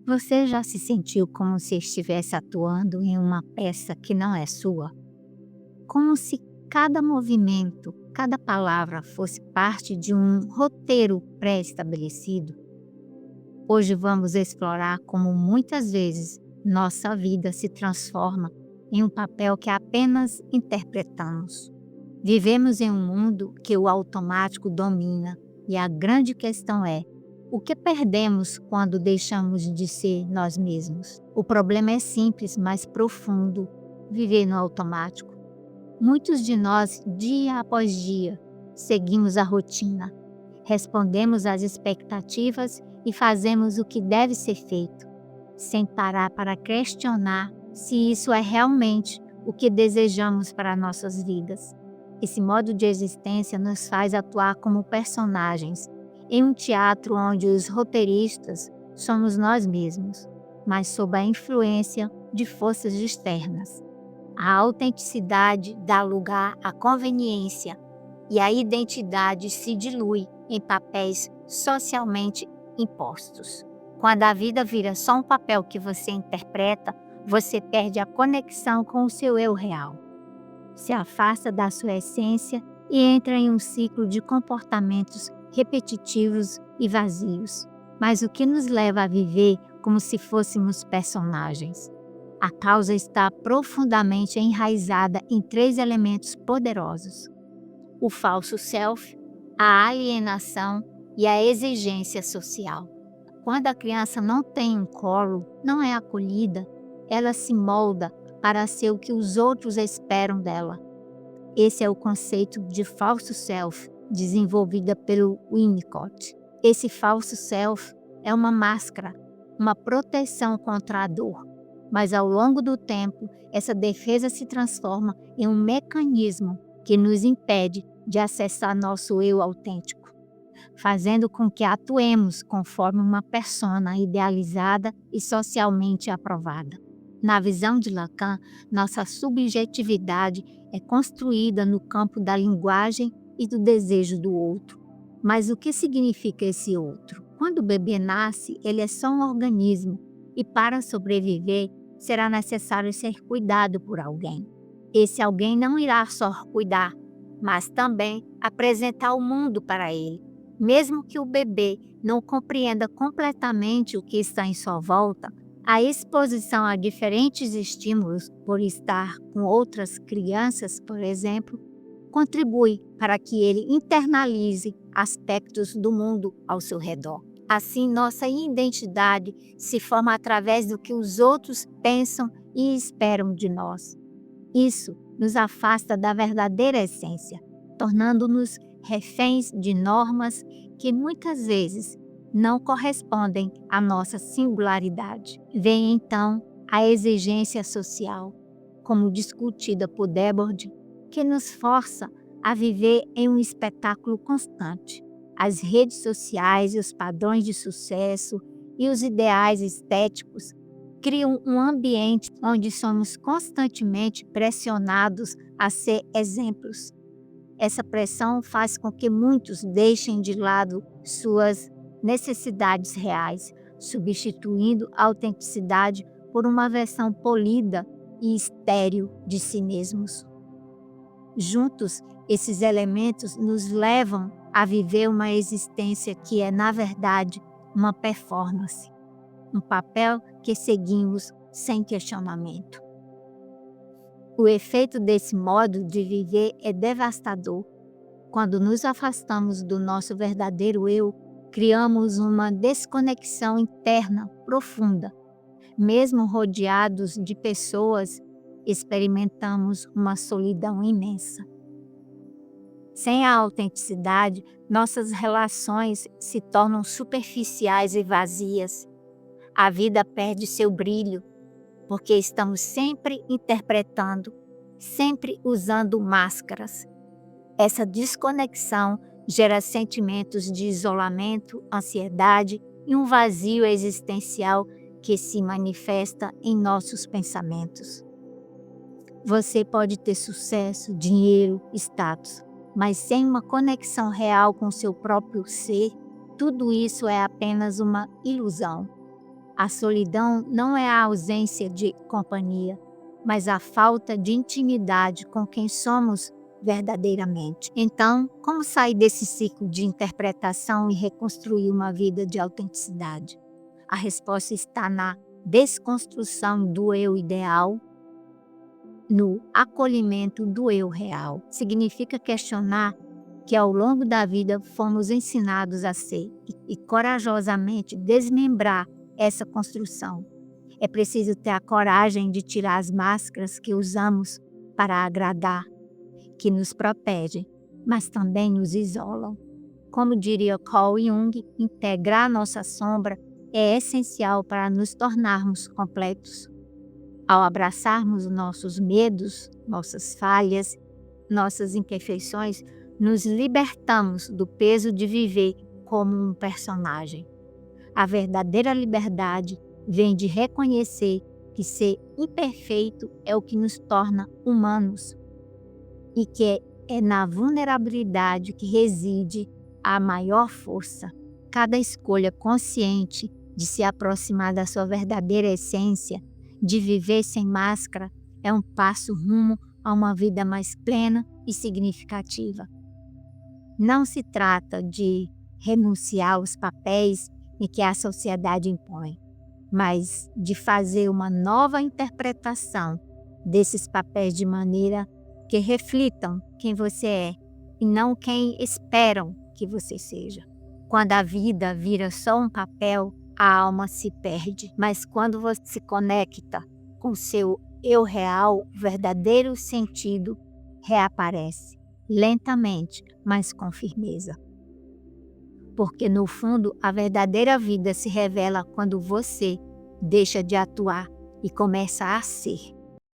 Você já se sentiu como se estivesse atuando em uma peça que não é sua? Como se cada movimento, cada palavra fosse parte de um roteiro pré-estabelecido? Hoje vamos explorar como muitas vezes nossa vida se transforma em um papel que apenas interpretamos. Vivemos em um mundo que o automático domina e a grande questão é: o que perdemos quando deixamos de ser nós mesmos? O problema é simples, mas profundo: viver no automático. Muitos de nós, dia após dia, seguimos a rotina, respondemos às expectativas e fazemos o que deve ser feito, sem parar para questionar se isso é realmente o que desejamos para nossas vidas. Esse modo de existência nos faz atuar como personagens em um teatro onde os roteiristas somos nós mesmos, mas sob a influência de forças externas. A autenticidade dá lugar à conveniência e a identidade se dilui em papéis socialmente impostos. Quando a vida vira só um papel que você interpreta, você perde a conexão com o seu eu real. Se afasta da sua essência e entra em um ciclo de comportamentos repetitivos e vazios. Mas o que nos leva a viver como se fôssemos personagens? A causa está profundamente enraizada em 3 elementos poderosos: o falso self, a alienação e a exigência social. Quando a criança não tem um colo, não é acolhida, ela se molda para ser o que os outros esperam dela. Esse é o conceito de falso self, desenvolvida pelo Winnicott. Esse falso self é uma máscara, uma proteção contra a dor. Mas ao longo do tempo, essa defesa se transforma em um mecanismo que nos impede de acessar nosso eu autêntico, fazendo com que atuemos conforme uma persona idealizada e socialmente aprovada. Na visão de Lacan, nossa subjetividade é construída no campo da linguagem e do desejo do outro. Mas o que significa esse outro? Quando o bebê nasce, ele é só um organismo e, para sobreviver, será necessário ser cuidado por alguém. Esse alguém não irá só cuidar, mas também apresentar o mundo para ele. Mesmo que o bebê não compreenda completamente o que está em sua volta, a exposição a diferentes estímulos, por estar com outras crianças, por exemplo, contribui para que ele internalize aspectos do mundo ao seu redor. Assim, nossa identidade se forma através do que os outros pensam e esperam de nós. Isso nos afasta da verdadeira essência, tornando-nos reféns de normas que muitas vezes não correspondem à nossa singularidade. Vem então a exigência social, como discutida por Debord, que nos força a viver em um espetáculo constante. As redes sociais e os padrões de sucesso e os ideais estéticos criam um ambiente onde somos constantemente pressionados a ser exemplos. Essa pressão faz com que muitos deixem de lado suas necessidades reais, substituindo a autenticidade por uma versão polida e estéril de si mesmos. Juntos, esses elementos nos levam a viver uma existência que é, na verdade, uma performance, um papel que seguimos sem questionamento. O efeito desse modo de viver é devastador. Quando nos afastamos do nosso verdadeiro eu, criamos uma desconexão interna profunda. Mesmo rodeados de pessoas, experimentamos uma solidão imensa. Sem a autenticidade, nossas relações se tornam superficiais e vazias. A vida perde seu brilho, porque estamos sempre interpretando, sempre usando máscaras. Essa desconexão gera sentimentos de isolamento, ansiedade e um vazio existencial que se manifesta em nossos pensamentos. Você pode ter sucesso, dinheiro, status, mas sem uma conexão real com seu próprio ser, tudo isso é apenas uma ilusão. A solidão não é a ausência de companhia, mas a falta de intimidade com quem somos verdadeiramente. Então, como sair desse ciclo de interpretação e reconstruir uma vida de autenticidade? A resposta está na desconstrução do eu ideal, no acolhimento do eu real. Significa questionar que ao longo da vida fomos ensinados a ser e corajosamente desmembrar essa construção. É preciso ter a coragem de tirar as máscaras que usamos para agradar, que nos protegem, mas também nos isolam. Como diria Carl Jung, integrar nossa sombra é essencial para nos tornarmos completos. Ao abraçarmos nossos medos, nossas falhas, nossas imperfeições, nos libertamos do peso de viver como um personagem. A verdadeira liberdade vem de reconhecer que ser imperfeito é o que nos torna humanos e que é na vulnerabilidade que reside a maior força. Cada escolha consciente de se aproximar da sua verdadeira essência, de viver sem máscara, é um passo rumo a uma vida mais plena e significativa. Não se trata de renunciar aos papéis em que a sociedade impõe, mas de fazer uma nova interpretação desses papéis de maneira que reflitam quem você é e não quem esperam que você seja. Quando a vida vira só um papel, a alma se perde, mas quando você se conecta com seu eu real, o verdadeiro sentido reaparece, lentamente, mas com firmeza. Porque no fundo, a verdadeira vida se revela quando você deixa de atuar e começa a ser.